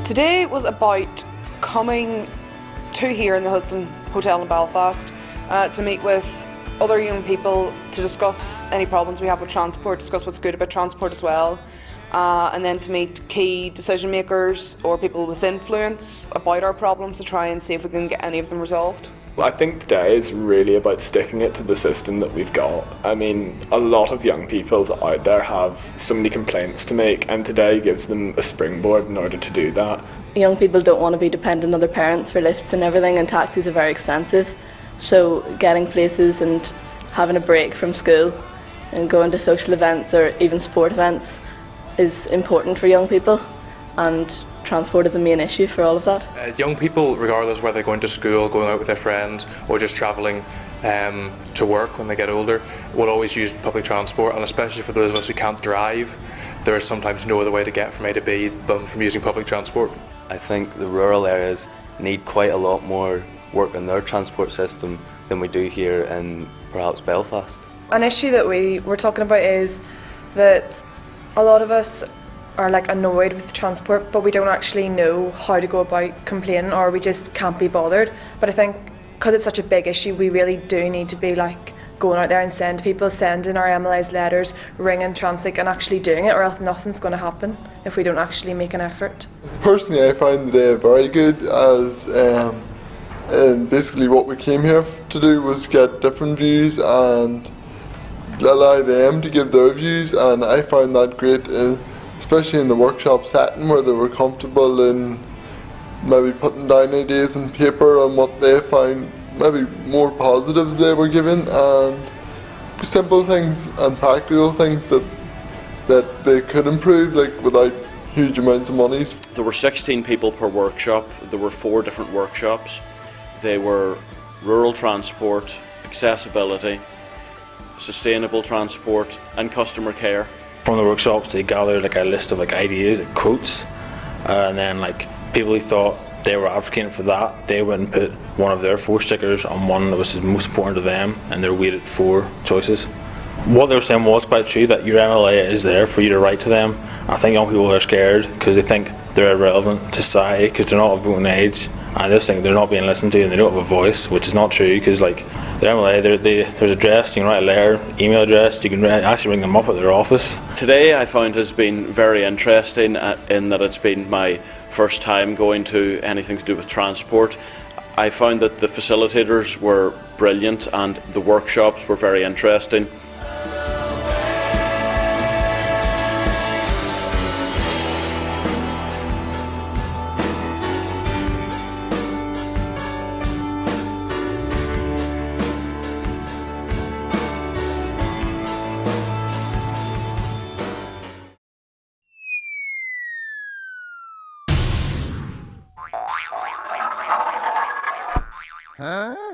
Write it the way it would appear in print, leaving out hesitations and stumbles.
Today was about coming to here in the Huston Hotel in Belfast to meet with other young people to discuss any problems we have with transport, discuss what's good about transport as well, and then to meet key decision makers or people with influence about our problems to try and see if we can get any of them resolved. I think today is really about sticking it to the system that we've got. I mean, a lot of young people out there have so many complaints to make, and today gives them a springboard in order to do that. Young people don't want to be dependent on their parents for lifts and everything, and taxis are very expensive. So getting places and having a break from school and going to social events or even sport events is important for young people, and transport is a main issue for all of that. Young people, regardless whether they're going to school, going out with their friends or just travelling to work when they get older, will always use public transport, and especially for those of us who can't drive, there is sometimes no other way to get from A to B than from using public transport. I think the rural areas need quite a lot more work on their transport system than we do here in perhaps Belfast. An issue that we were talking about is that a lot of us are annoyed with transport, but we don't actually know how to go about complaining, or we just can't be bothered. But I think because it's such a big issue, we really do need to be going out there and sending our MLA's letters, ringing Translink and actually doing it, or else nothing's going to happen if we don't actually make an effort. Personally, I find the day very good, as and basically what we came here to do was get different views and allow them to give their views, and I found that great, especially in the workshop setting where they were comfortable in maybe putting down ideas on paper and what they found maybe more positives they were given, and simple things and practical things that they could improve without huge amounts of money. There were 16 people per workshop. There were 4 different workshops. They were rural transport, accessibility, sustainable transport and customer care. From the workshops they gathered a list of ideas, quotes, and then people who thought they were advocating for that, they went and put one of their 4 stickers on one that was most important to them, and they're weighted 4 choices. What they were saying was quite true, that your MLA is there for you to write to them. I think young people are scared because they think they're irrelevant to society because they're not of voting age, and they just think they're not being listened to and they don't have a voice, which is not true, because the MLA, there's address, you can write a letter, email address, you can actually ring them up at their office. Today I found has been very interesting in that it's been my first time going to anything to do with transport. I found that the facilitators were brilliant and the workshops were very interesting. Huh?